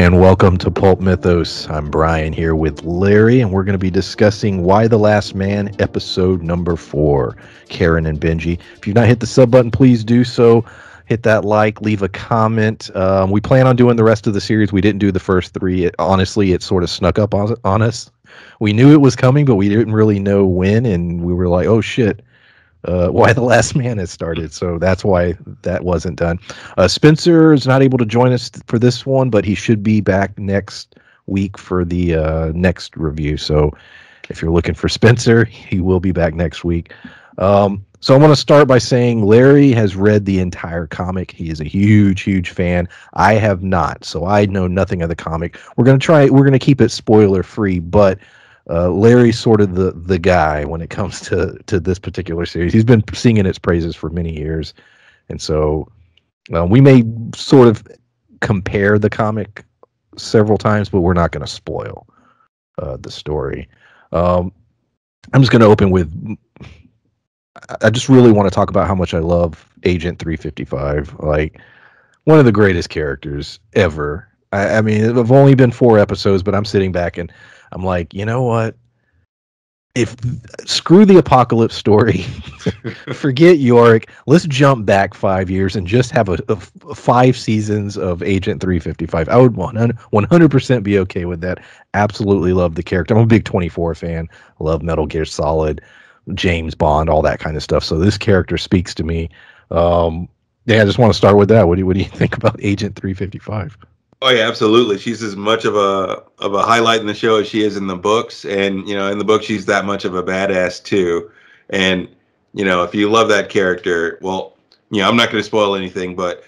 And welcome to Pulp Mythos. I'm Brian here with Larry, and we're going to be discussing Why the Last Man, episode number 4, Karen and Benji. If you've not hit the sub button, please do so. Hit that like, leave a comment. We plan on doing the rest of the series. We didn't do the first 3. Honestly, it sort of snuck up on us. We knew it was coming, but we didn't really know when, and we were like, oh shit. Why the Last Man has started, so that's why that wasn't done. Spencer is not able to join us for this one, but he should be back next week for the next review. If you're looking for Spencer, he will be back next week. So I want to start by saying Larry has read the entire comic. He is a huge fan. I have not, so I know nothing of the comic. We're gonna keep it spoiler free, but Larry's sort of the guy when it comes to this particular series. He's been singing its praises for many years, and so we may sort of compare the comic several times, but we're not going to spoil the story. I'm just going to open with, I just really want to talk about how much I love Agent 355, like one of the greatest characters ever. I mean, it's only been 4 episodes, but I'm sitting back and I'm like, you know what? If screw the apocalypse story, forget Yorick. Let's jump back 5 years and just have a 5 seasons of Agent 355. I would 100% be okay with that. Absolutely love the character. I'm a big 24 fan. Love Metal Gear Solid, James Bond, all that kind of stuff. So this character speaks to me. Yeah, I just want to start with that. What do you think about Agent 355? Oh yeah, absolutely. She's as much of a highlight in the show as she is in the books, and in the book she's that much of a badass too. And if you love that character, well, I'm not going to spoil anything, but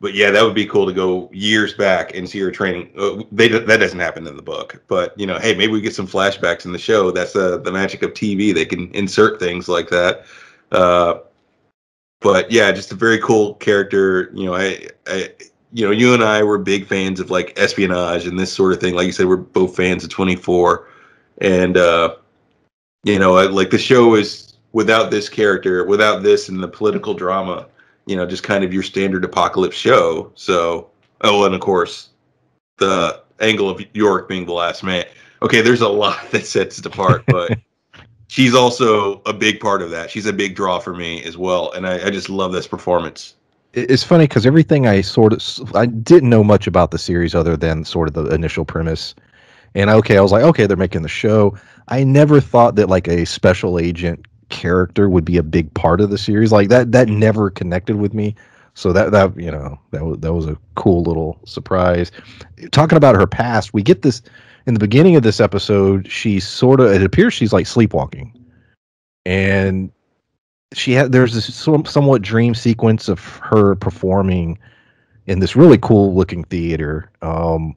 yeah, that would be cool to go years back and see her training. That doesn't happen in the book, but hey, maybe we get some flashbacks in the show. That's the magic of TV. They can insert things like that. But yeah, just a very cool character. You and I were big fans of like espionage and this sort of thing. Like you said, we're both fans of 24, and like the show is without this character, without this and the political drama, just kind of your standard apocalypse show. So, and of course, the angle of York being the last man. Okay, there's a lot that sets it apart, but she's also a big part of that. She's a big draw for me as well, and I just love this performance. It's funny because everything I didn't know much about the series other than sort of the initial premise. And I was like, okay, they're making the show. I never thought that like a special agent character would be a big part of the series. Like that never connected with me. So that was a cool little surprise. Talking about her past, we get this in the beginning of this episode. It appears she's like sleepwalking, and there's this somewhat dream sequence of her performing in this really cool looking theater. You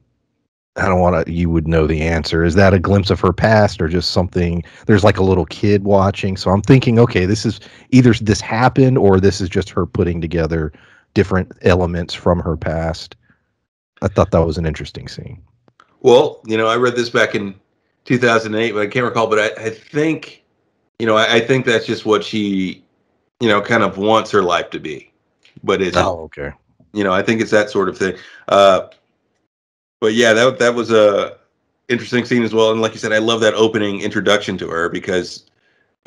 would know the answer. Is that a glimpse of her past or just something? There's like a little kid watching. So I'm thinking, okay, this is either this happened or this is just her putting together different elements from her past. I thought that was an interesting scene. Well, I read this back in 2008, but I can't recall, but I think, I think that's just what she, kind of wants her life to be, but it's, okay. I think it's that sort of thing. But yeah, that was a interesting scene as well. And like you said, I love that opening introduction to her because,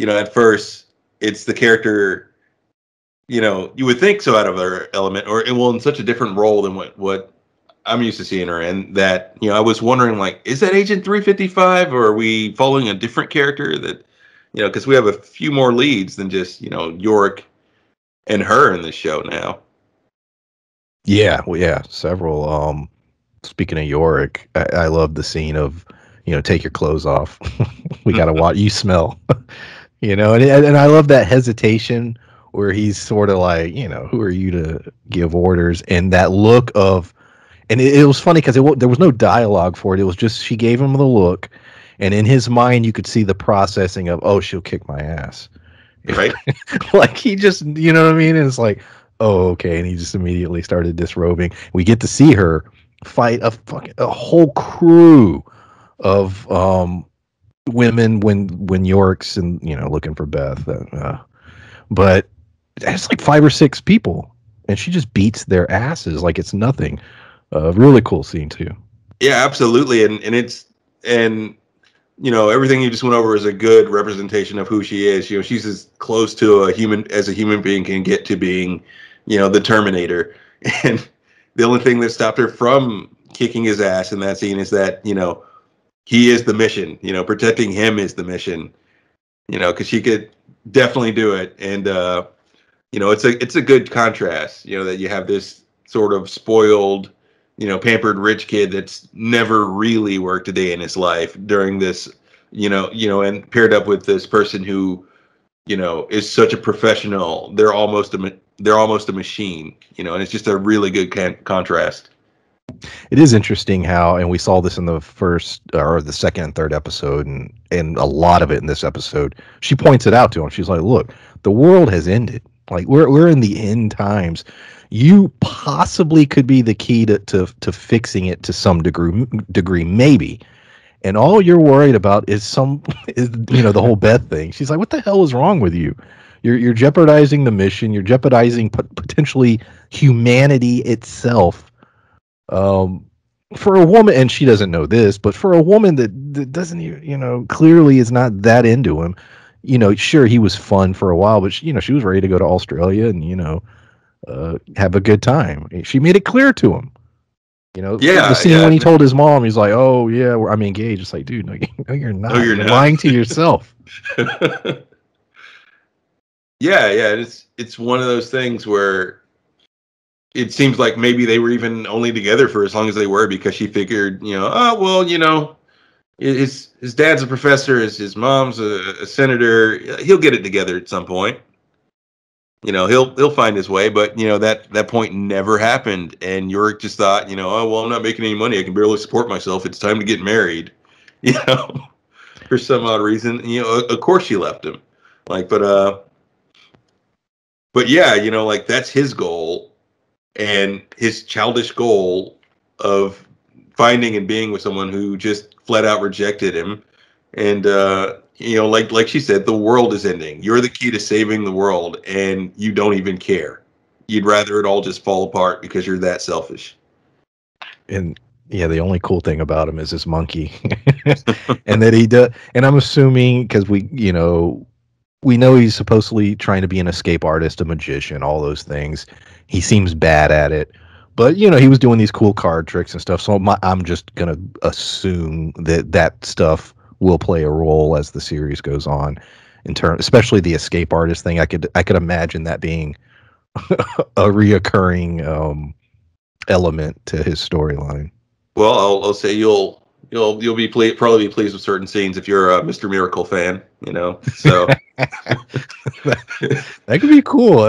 at first it's the character, you would think so out of her element in such a different role than what I'm used to seeing her in, that, I was wondering, like, is that Agent 355 or are we following a different character that, because we have a few more leads than just, Yorick and her in this show now. Yeah, well, yeah, several. Speaking of Yorick, I love the scene of, take your clothes off. We got to watch you smell, and I love that hesitation where he's sort of like, who are you to give orders? And that look of, and it was funny because there was no dialogue for it. It was just, she gave him the look. And in his mind, you could see the processing of, oh, she'll kick my ass. Right. Like he just, you know what I mean? And it's like, oh, okay. And he just immediately started disrobing. We get to see her fight a whole crew of women when York's and looking for Beth. But it's like 5 or 6 people, and she just beats their asses like it's nothing. Really cool scene too. Yeah, absolutely, and it's and everything you just went over is a good representation of who she is. She's as close to a human as a human being can get to being, the Terminator. And the only thing that stopped her from kicking his ass in that scene is that he is the mission. Protecting him is the mission. Because she could definitely do it, and it's a good contrast. That you have this sort of spoiled, pampered rich kid that's never really worked a day in his life during this, and paired up with this person who, is such a professional. They're almost a machine, and it's just a really good contrast. It is interesting how, and we saw this in the first or the second and third episode, and a lot of it in this episode. She points it out to him. She's like, "Look, the world has ended. Like we're in the end times. You possibly could be the key to fixing it to some degree, maybe. And all you're worried about is the whole Beth thing." She's like, "What the hell is wrong with you? You're jeopardizing the mission. You're jeopardizing potentially humanity itself." Um, for a woman, and she doesn't know this, but for a woman that doesn't, clearly is not that into him, sure, he was fun for a while, but she was ready to go to Australia and, have a good time. She made it clear to him. The Yeah, scene when yeah. he told his mom, he's like, "Oh yeah, I'm engaged." It's like, dude, no, no you're not. No, you're You're not. lying to yourself. Yeah. It's one of those things where it seems like maybe they were even only together for as long as they were because she figured, oh well, his dad's a professor, his mom's a senator. He'll get it together at some point. He'll find his way. But that point never happened, and Yorick just thought, oh well, I'm not making any money. I can barely support myself. It's time to get married. You know, for some odd reason. Of course she left him. Like, but yeah, like that's his goal, and his childish goal of finding and being with someone who just flat out rejected him. And like she said, the world is ending. You're the key to saving the world, and you don't even care. You'd rather it all just fall apart because you're that selfish. And yeah, the only cool thing about him is his monkey, and that he does. And I'm assuming because we know he's supposedly trying to be an escape artist, a magician, all those things. He seems bad at it, but he was doing these cool card tricks and stuff. So I'm just gonna assume that stuff will play a role as the series goes on, especially the escape artist thing. I could imagine that being a reoccurring element to his storyline. Well, I'll say you'll be probably be pleased with certain scenes if you're a Mr. Miracle fan. So That could be cool.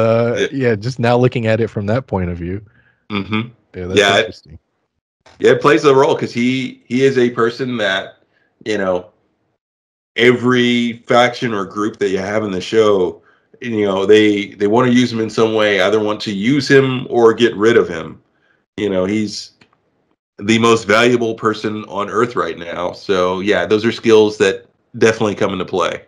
Yeah, just now looking at it from that point of view. Mm-hmm. Yeah, that's interesting. It plays a role because he is a person that every faction or group that you have in the show, they want to use him in some way, either want to use him or get rid of him. He's the most valuable person on Earth right now. So yeah, those are skills that definitely come into play.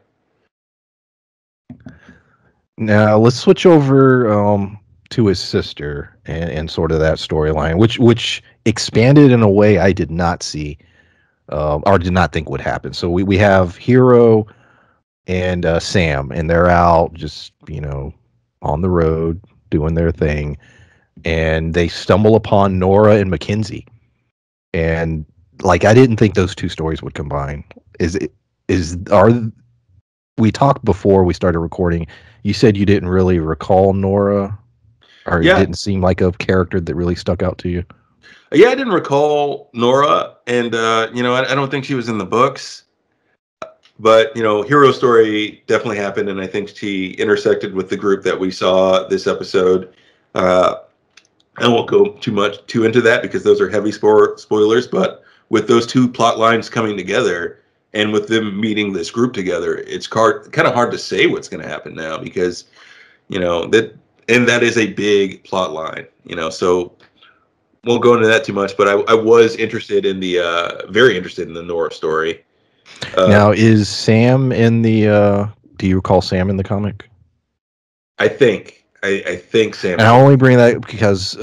Now let's switch over to his sister and sort of that storyline, which expanded in a way I did not see or did not think would happen. So we have Hiro and Sam, and they're out just on the road doing their thing, and they stumble upon Nora and Mackenzie, and like I didn't think those two stories would combine. Are we talked before we started recording? You said you didn't really recall Nora, or it didn't seem like a character that really stuck out to you. Yeah, I didn't recall Nora, and I don't think she was in the books, but Hero's story definitely happened, and I think she intersected with the group that we saw this episode. I won't go too into that because those are heavy spoilers. But with those two plot lines coming together, and with them meeting this group together, it's kind of hard to say what's going to happen now because that is a big plot line. So won't go into that too much. But I was interested in the very interested in the Nora story. Now, is Sam in the? Do you recall Sam in the comic? I think Sam. And I only bring that because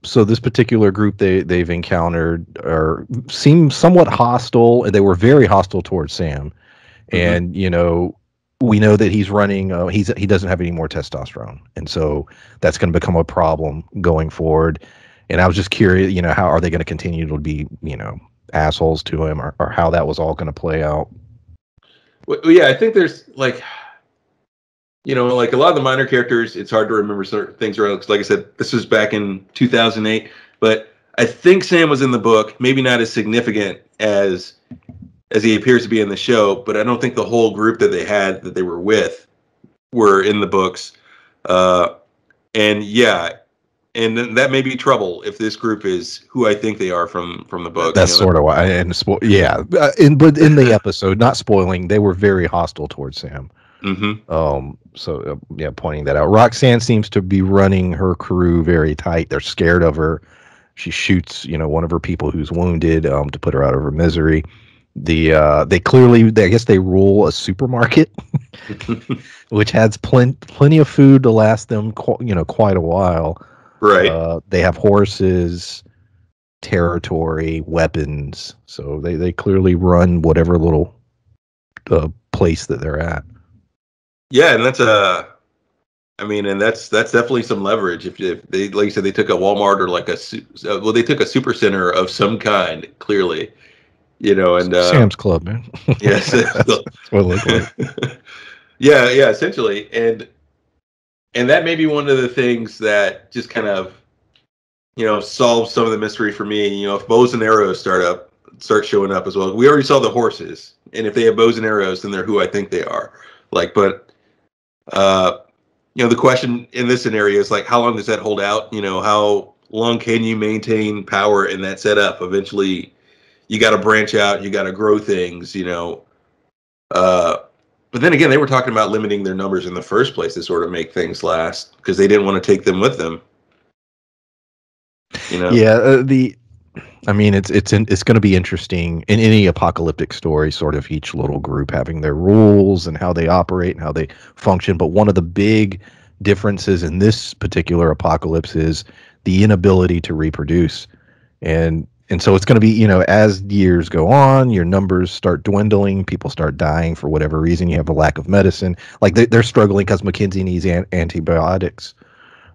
so this particular group they've encountered are seem somewhat hostile, and they were very hostile towards Sam. Hmm. And we know that he's running. He doesn't have any more testosterone, and so that's going to become a problem going forward. And I was just curious, how are they going to continue to be, assholes to him, or how that was all going to play out? Well, yeah, I think there's like, like a lot of the minor characters, it's hard to remember certain things around. Because, like I said, this was back in 2008, but I think Sam was in the book, maybe not as significant as he appears to be in the show, but I don't think the whole group that they had that they were with were in the books. Uh, and yeah, and that may be trouble if this group is who I think they are from the books. That's sort of why. And yeah, but in the episode, not spoiling, they were very hostile towards Sam. Mm-hmm. So yeah, pointing that out. Roxanne seems to be running her crew very tight. They're scared of her. She shoots, one of her people who's wounded, to put her out of her misery. They clearly, I guess they rule a supermarket, which has plenty of food to last them, quite a while. Right. They have horses, territory, weapons, so they clearly run whatever little place that they're at. Yeah, and that's definitely some leverage. If they, like you said, they took a Walmart or like they took a super center of some kind, clearly, and Sam's Club, man. yes, That's what it looked like. yeah, essentially, and that may be one of the things that just kind of solves some of the mystery for me. If bows and arrows start showing up as well. We already saw the horses, and if they have bows and arrows, then they're who I think they are. Like, but the question in this scenario is like, how long does that hold out? How long can you maintain power in that setup? Eventually, you got to branch out. You got to grow things. But then again, they were talking about limiting their numbers in the first place to sort of make things last because they didn't want to take them with them. Yeah, it's going to be interesting in any apocalyptic story, sort of each little group having their rules and how they operate and how they function. But one of the big differences in this particular apocalypse is the inability to reproduce. And so it's going to be, as years go on, your numbers start dwindling, people start dying for whatever reason. You have a lack of medicine. Like they're struggling because McKinsey needs antibiotics.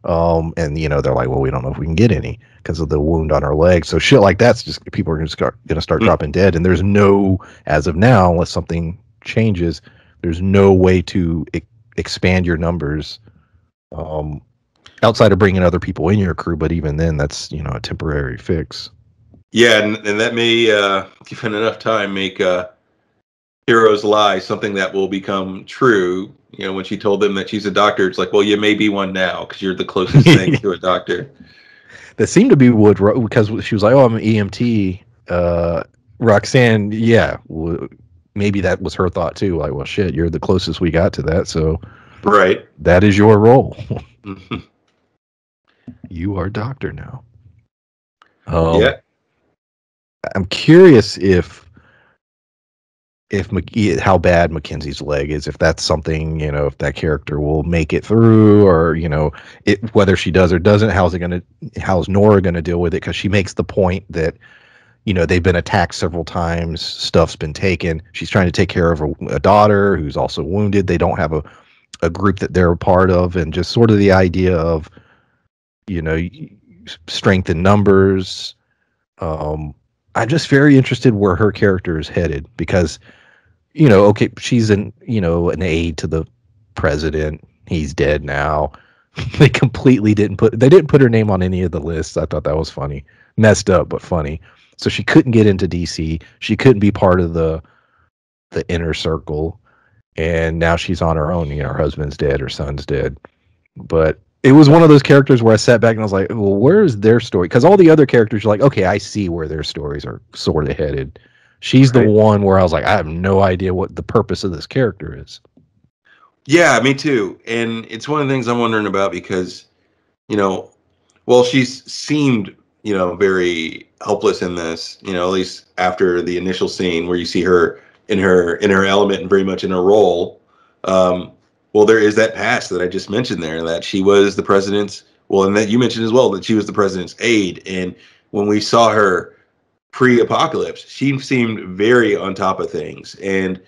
And they're like, well, we don't know if we can get any because of the wound on her leg. So shit like that's just people are going to start dropping dead. And there's no, as of now, unless something changes, there's no way to expand your numbers outside of bringing other people in your crew. But even then, that's a temporary fix. Yeah, and that may, given enough time, make Hero's lie something that will become true. When she told them that she's a doctor, it's like, well, you may be one now because you're the closest thing to a doctor. That seemed to be because she was like, oh, I'm an EMT. Roxanne, yeah, maybe that was her thought too. Like, well, shit, you're the closest we got to that, so right, that is your role. You are a doctor now. Yeah. I'm curious if how bad Mackenzie's leg is, if that's something, if that character will make it through, or whether she does or doesn't. How's Nora gonna deal with it? Because she makes the point that they've been attacked several times, stuff's been taken. She's trying to take care of a daughter who's also wounded. They don't have a group that they're a part of, and just sort of the idea of strength in numbers. I'm just very interested where her character is headed because okay, she's an aide to the president. He's dead now. They didn't put her name on any of the lists. I thought that was funny. Messed up, but funny. So she couldn't get into DC. She couldn't be part of the inner circle. And now she's on her own. Her husband's dead, her son's dead. But it was one of those characters where I sat back and I was like, well, where's their story? Because all the other characters are like, okay, I see where their stories are sort of headed. She's the one where I was like, I have no idea what the purpose of this character is. Yeah, me too. And it's one of the things I'm wondering about because, she's seemed, very helpless in this, at least after the initial scene where you see her in her element and very much in her role. Well, there is that past that I just mentioned there, that she was the president's Well, and that you mentioned as well that she was the president's aide, and when we saw her pre-apocalypse, she seemed very on top of things. And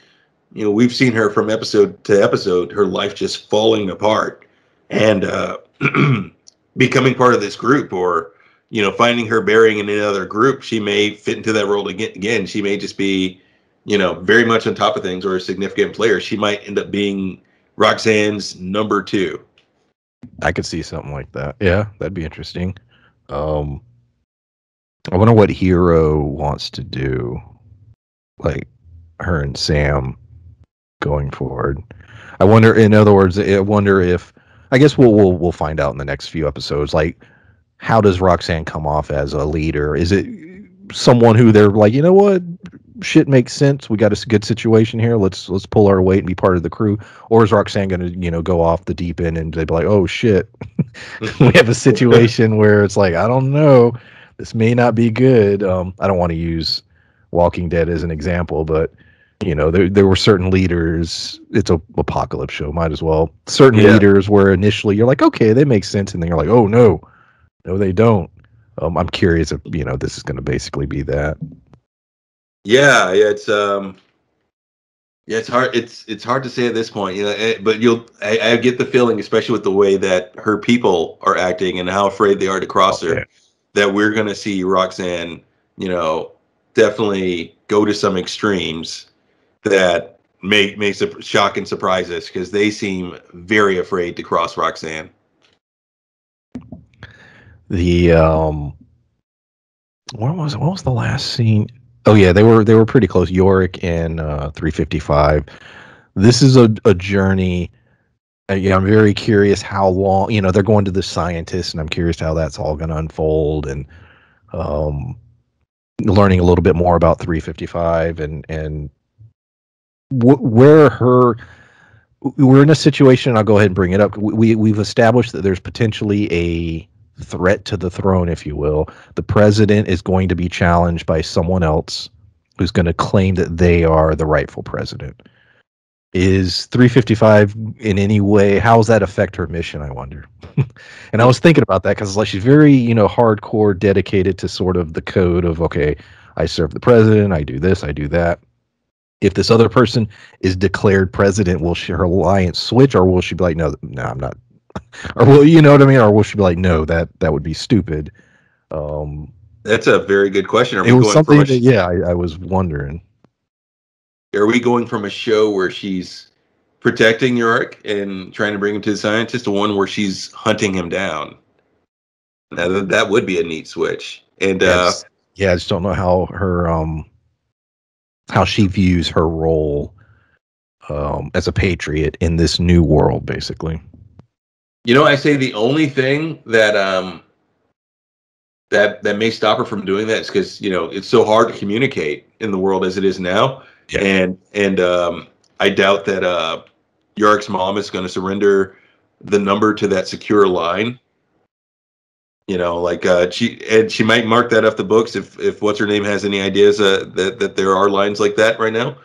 we've seen her from episode to episode, her life just falling apart, and becoming part of this group, or finding her bearing in another group. She may fit into that role again. She may just be, very much on top of things, or a significant player. She might end up being Roxanne's number two. I could see something like that. Yeah, that'd be interesting. Um, I wonder what Hero wants to do, like her and Sam going forward. I wonder. In other words, I wonder if. I guess we'll find out in the next few episodes. Like, how does Roxanne come off as a leader? Is it someone who they're like, you know what, shit makes sense. We got a good situation here. Let's pull our weight and be part of the crew. Or is Roxanne going to go off the deep end and they'd be like, oh shit, we have a situation where it's like, I don't know, this may not be good. I don't want to use Walking Dead as an example, but there were certain leaders. It's a apocalypse show, might as well. Certain leaders where initially you're like, okay, they make sense, and then you're like, oh no, they don't. I'm curious if this is going to basically be that. Yeah, it's it's hard. It's hard to say at this point, but I get the feeling, especially with the way that her people are acting and how afraid they are to cross her, that we're going to see Roxanne, definitely go to some extremes that may shock and surprise us, because they seem very afraid to cross Roxanne. The what was the last scene? Oh yeah, they were pretty close. Yorick and 355. This is a journey. I'm very curious how long. They're going to the scientists, and I'm curious how that's all going to unfold, and learning a little bit more about 355 and where we're in a situation. I'll go ahead and bring it up. We've established that there's potentially a threat to the throne, if you will. The president is going to be challenged by someone else who's going to claim that they are the rightful president. Is 355 in any way, how does that affect her mission, I wonder? And I was thinking about that because she's very, hardcore dedicated to sort of the code of, okay, I serve the president, I do this, I do that. If this other person is declared president, will her alliance switch, or will she be like, no, I'm not? Or will what I mean? Or will she be like, no, that would be stupid? That's a very good question. It was something that, I was wondering. Are we going from a show where she's protecting Yorick and trying to bring him to the scientist to one where she's hunting him down? Now, that would be a neat switch. And I just don't know how her how she views her role as a patriot in this new world, basically. I say the only thing that that may stop her from doing that is because it's so hard to communicate in the world as it is now. Yeah. And I doubt that Yorick's mom is going to surrender the number to that secure line. She might mark that off the books if what's her name has any ideas that there are lines like that right now.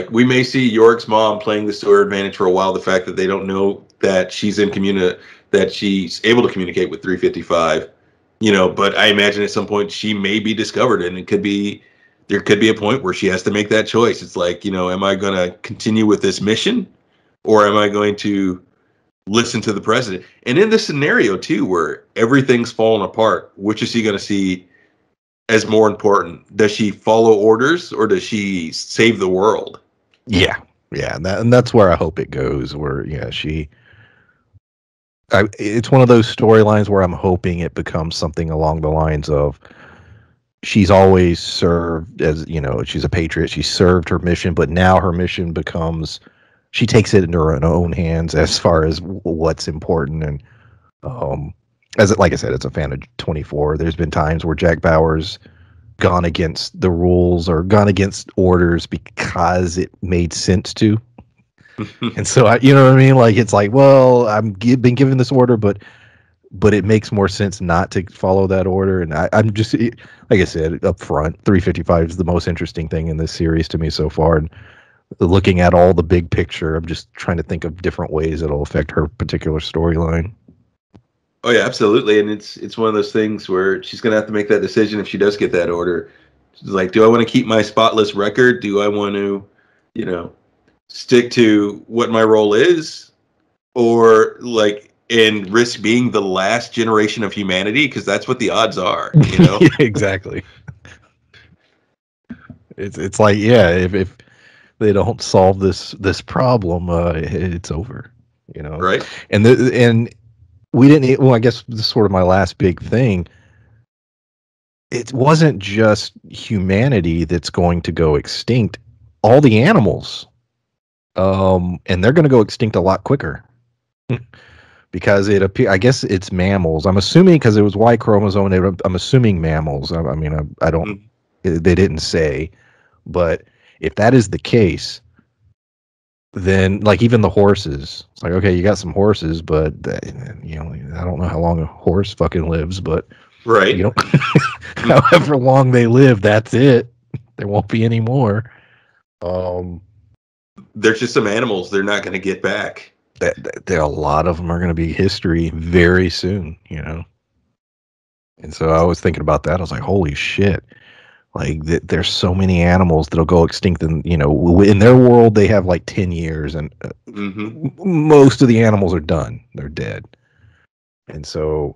We may see Yorick's mom playing this to her advantage for a while. The fact that they don't know that she's that she's able to communicate with 355, but I imagine at some point she may be discovered, and there could be a point where she has to make that choice. It's like, am I going to continue with this mission, or am I going to listen to the president? And in this scenario too, where everything's fallen apart, which is she going to see as more important? Does she follow orders, or does she save the world? Yeah, and that's where I hope it goes. Where it's one of those storylines where I'm hoping it becomes something along the lines of she's always served as, she's a patriot. She served her mission, but now her mission becomes she takes it into her own hands as far as what's important. And like I said, it's a fan of 24. There's been times where Jack Bauer's gone against the rules or gone against orders because it made sense to. And so you know what I mean? Like, it's like, well, been given this order, but it makes more sense not to follow that order. And I'm just, like I said, up front, 355 is the most interesting thing in this series to me so far. And looking at all the big picture. I'm just trying to think of different ways it'll affect her particular storyline. Oh yeah, absolutely. And it's one of those things where she's gonna have to make that decision if she does get that order. She's like, do I want to keep my spotless record? Do I want to, you know, stick to what my role is, or like and risk being the last generation of humanity? Because that's what the odds are, you know. Yeah, exactly. It's like, yeah, if they don't solve this problem, it's over, you know. Right? And we didn't. Well, I guess this is sort of my last big thing. It wasn't just humanity that's going to go extinct. All the animals, and they're going to go extinct a lot quicker because it appear. I guess it's mammals. I'm assuming because it was Y chromosome. I'm assuming mammals. I mean, I don't. Mm. They didn't say, but if that is the case, then like even the horses, it's like, okay, you got some horses, but you know, I don't know how long a horse fucking lives, but you Right. know, however long they live, that's it. There won't be any more. Um, There's just some animals they're not going to get back. there a lot of them are going to be history very soon, you know. And so I was thinking about that. I was like, holy shit! Like there's so many animals that'll go extinct, and you know, in their world they have like 10 years, and Hmm. most of the animals are done. They're dead, and so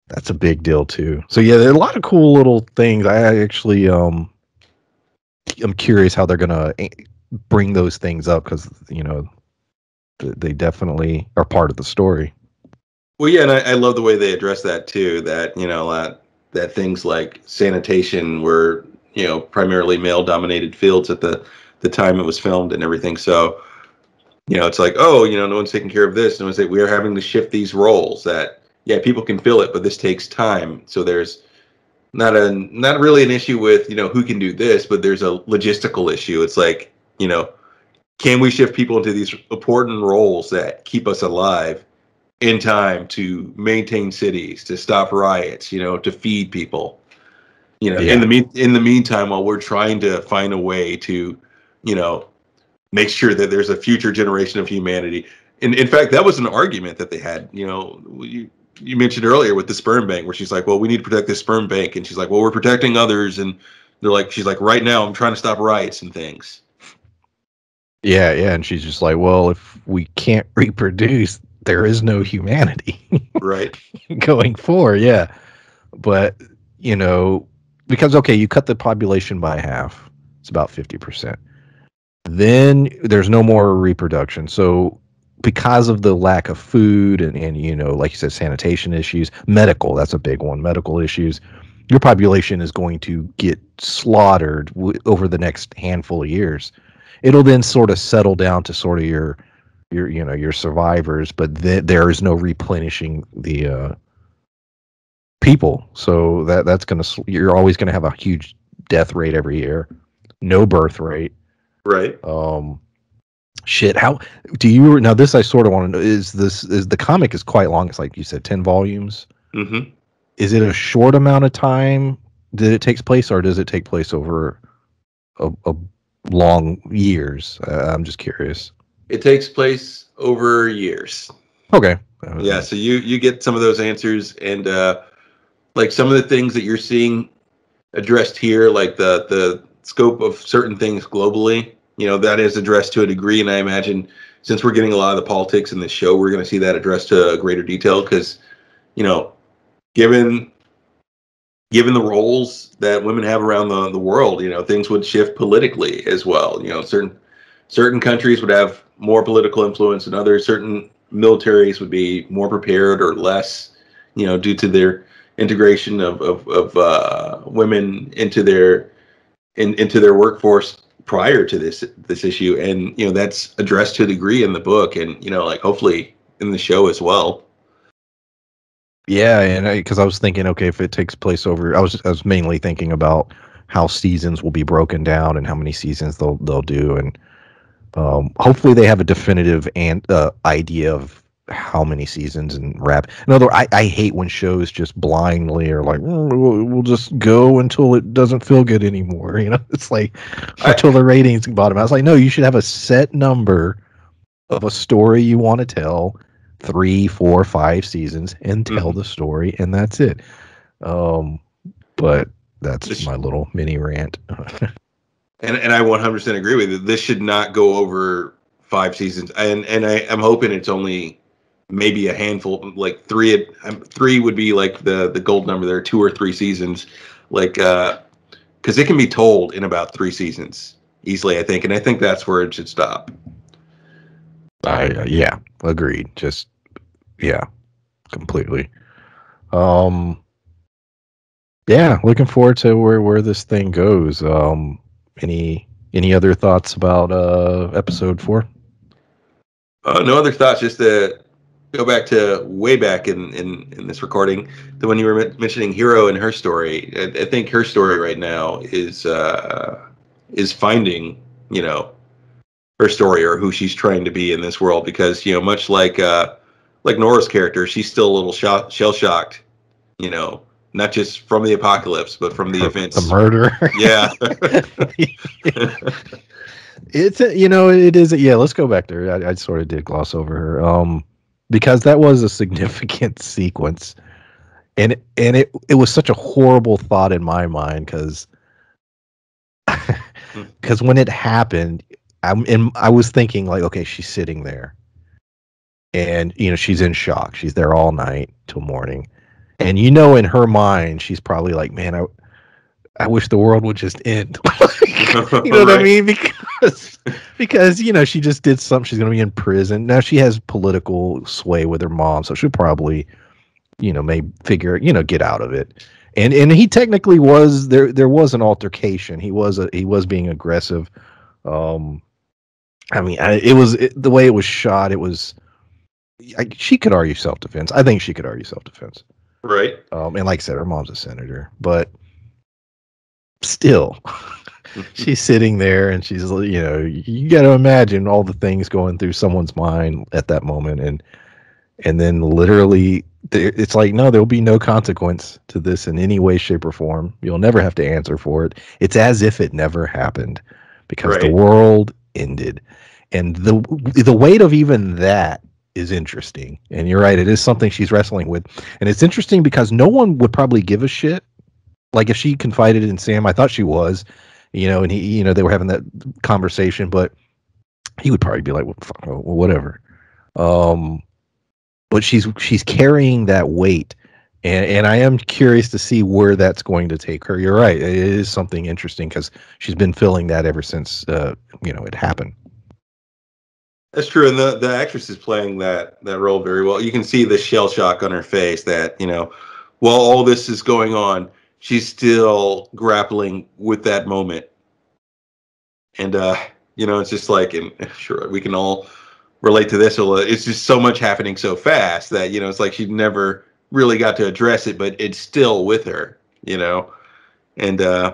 that's a big deal too. So yeah, there are a lot of cool little things. I actually I'm curious how they're gonna bring those things up because you know they definitely are part of the story. Well, yeah, and I love the way they address that too. That that things like sanitation were primarily male dominated fields at the time it was filmed and everything. So it's like, oh, no one's taking care of this. No one's saying we are having to shift these roles. That yeah, people can fill it, but this takes time. So there's not really an issue with who can do this, but there's a logistical issue. It's like can we shift people into these important roles that keep us alive in time to maintain cities, to stop riots, to feed people. In Yeah, the meantime, while we're trying to find a way to, you know, make sure that there's a future generation of humanity. And in fact, that was an argument that they had. You mentioned earlier with the sperm bank, where she's like, "Well, we need to protect this sperm bank," and she's like, "Well, we're protecting others," and she's like, "Right now, I'm trying to stop riots and things." yeah, and she's just like, well, if we can't reproduce, there is no humanity Right. going forward. Yeah, but you know, because okay, you cut the population by half, it's about 50%. Then there's no more reproduction. So because of the lack of food and you know, like you said, sanitation issues, medical, that's a big one, medical issues, your population is going to get slaughtered over the next handful of years. It'll then sort of settle down to sort of your you know your survivors, but there is no replenishing the people. So that's going to you're always going to have a huge death rate every year, no birth rate. Right. um Shit, how do you now? This I sort of want to know. Is the comic is quite long? It's like you said, 10 volumes. Mm-hmm. Is it a short amount of time that it takes place, or does it take place over a long years? I'm just curious. It takes place over years. Okay. Yeah, so you get some of those answers, and like some of the things that you're seeing addressed here, like the scope of certain things globally, that is addressed to a degree, and I imagine since we're getting a lot of the politics in this show, we're going to see that addressed to a greater detail because, you know, given given the roles that women have around the world, things would shift politically as well. Certain countries would have more political influence than others. Certain militaries would be more prepared or less, due to their integration of women into their workforce prior to this issue. And that's addressed to a degree in the book, and like hopefully in the show as well. Yeah, and because I was thinking, okay, if it takes place over, I was mainly thinking about how seasons will be broken down and how many seasons they'll do, and hopefully they have a definitive idea of how many seasons and wrap. In other words, I hate when shows just blindly are like, we'll just go until it doesn't feel good anymore. You know, it's like until the ratings bottom out. It's like, no, you should have a set number of a story you want to tell, 3, 4, 5 seasons, and tell the story, and that's it. But that's my little mini rant. And I 100% agree with you. This should not go over 5 seasons. And I'm hoping it's only maybe a handful, like 3. 3 would be like the gold number there, 2 or 3 seasons, like because it can be told in about 3 seasons easily, I think, and I think that's where it should stop. Yeah, agreed. Just completely. Yeah, looking forward to where this thing goes. Any other thoughts about episode 4? No other thoughts. Just to go back to way back in this recording, the one you were mentioning, Hiro and her story. I think her story right now is finding, her story or who she's trying to be in this world, because much like Nora's character, she's still a little shell shocked, not just from the apocalypse but from the events, the murder. Yeah. It's it is. Yeah, let's go back there. I sort of did gloss over her because that was a significant sequence, and it was such a horrible thought in my mind, because when it happened, I was thinking like, okay, she's sitting there, and she's in shock. She's there all night till morning, and in her mind she's probably like, man, I wish the world would just end. You know what I mean? Because she just did something. She's going to be in prison. Now she has political sway with her mom, so she'll probably, may figure, get out of it. And he technically was there. There was an altercation. He was being aggressive. I mean, the way it was shot. It was. She could argue self-defense. I think she could argue self-defense. Right. And like I said, her mom's a senator, but still, she's sitting there and she's, you got to imagine all the things going through someone's mind at that moment. And then literally it's like, no, there'll be no consequence to this in any way, shape, or form. You'll never have to answer for it. It's as if it never happened, because the world ended. And the weight of even that is interesting. And you're right, it is something she's wrestling with. And it's interesting because no one would probably give a shit. Like if she confided in Sam, I thought she was, and he, they were having that conversation, but he would probably be like, well, whatever. But she's carrying that weight, and I am curious to see where that's going to take her. You're right, it is something interesting because she's been feeling that ever since it happened. That's true, and the actress is playing that role very well. You can see the shell shock on her face that while all this is going on, she's still grappling with that moment. And it's just like, and sure, we can all relate to this. It's just so much happening so fast that it's like she never really got to address it, but it's still with her. And I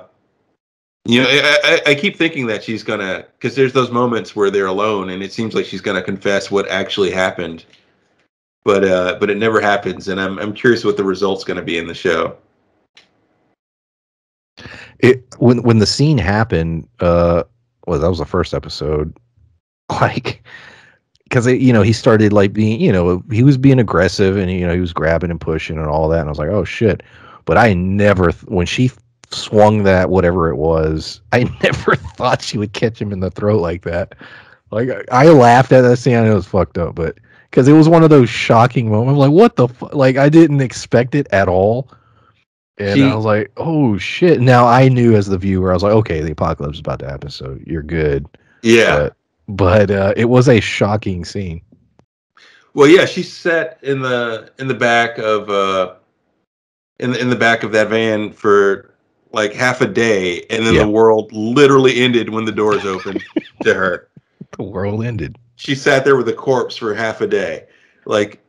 keep thinking that she's gonna, because there's those moments where they're alone, and it seems like she's gonna confess what actually happened, but it never happens, and I'm curious what the result's gonna be in the show. When the scene happened, that was the first episode, like, because he started like being, he was being aggressive, and he was grabbing and pushing and all that, and I was like, oh shit. But I never, when she swung that whatever it was, I never thought she would catch him in the throat like that. Like I laughed at that scene, and it was fucked up, but because it was one of those shocking moments, like what the like I didn't expect it at all. And I was like, oh shit. Now I knew as the viewer, I was like, okay, the apocalypse is about to happen, so you're good. Yeah. But it was a shocking scene. Well, yeah, she sat in the back of in the back of that van for like half a day, and then the world literally ended when the doors opened to her. The world ended. She sat there with a corpse for half a day, like.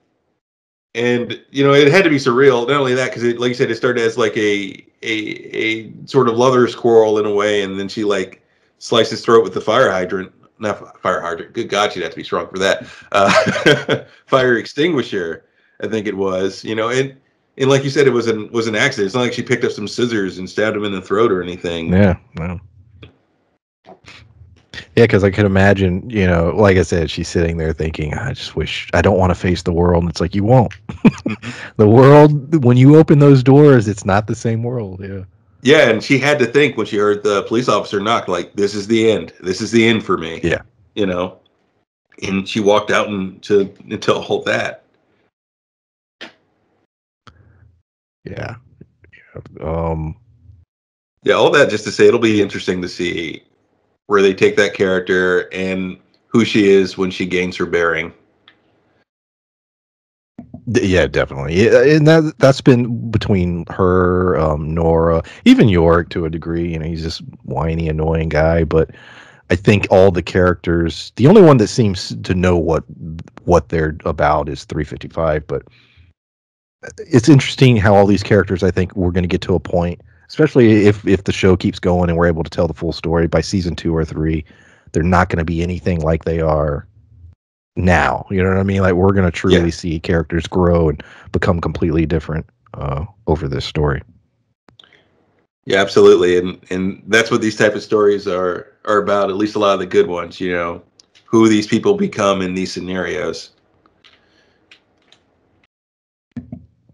And it had to be surreal. Not only that, because like you said, it started as like a sort of lover's quarrel in a way, and then she like sliced his throat with the fire hydrant not fire hydrant. Good God, she'd have to be strong for that. Fire extinguisher, I think it was. And like you said, it was an accident. It's not like she picked up some scissors and stabbed him in the throat or anything. Yeah, no. Yeah, because I could imagine, like I said, she's sitting there thinking, I just wish I don't want to face the world. And it's like, you won't. The world, when you open those doors, it's not the same world. Yeah. Yeah, and she had to think when she heard the police officer knock, like, this is the end. This is the end for me. Yeah. And she walked out into all that. Yeah. Yeah, all that just to say it'll be interesting to see where they take that character and who she is when she gains her bearing. Yeah, definitely. Yeah, and that's been between her, Nora, even Yorick to a degree. He's this whiny, annoying guy. But I think all the characters, the only one that seems to know what they're about is 355. But it's interesting how all these characters, I think, we're going to get to a point, especially if the show keeps going and we're able to tell the full story by season 2 or 3, they're not going to be anything like they are now. You know what I mean? Like, we're going to truly see characters grow and become completely different over this story. Yeah, absolutely. And that's what these type of stories are about, at least a lot of the good ones, who these people become in these scenarios.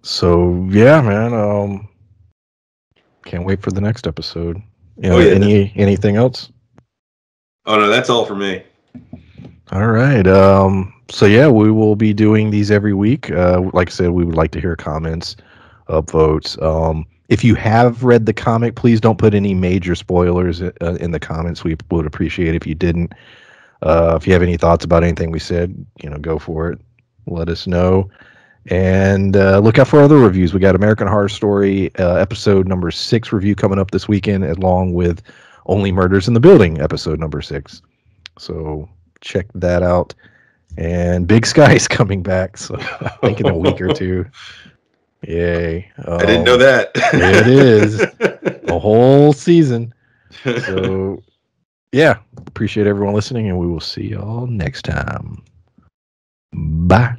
So yeah, man. Can't wait for the next episode. Anything else? Oh no, that's all for me. All right. So yeah, we will be doing these every week. Like I said, we would like to hear comments, upvotes. If you have read the comic, please don't put any major spoilers in the comments. We would appreciate if you didn't. If you have any thoughts about anything we said, go for it. Let us know. And look out for other reviews. We got American Horror Story episode number 6 review coming up this weekend, along with Only Murders in the Building episode number 6. So check that out. And Big Sky's coming back, so I think in a week or two. Yay. I didn't know that. It is a whole season. So yeah, appreciate everyone listening, and we will see y'all next time. Bye.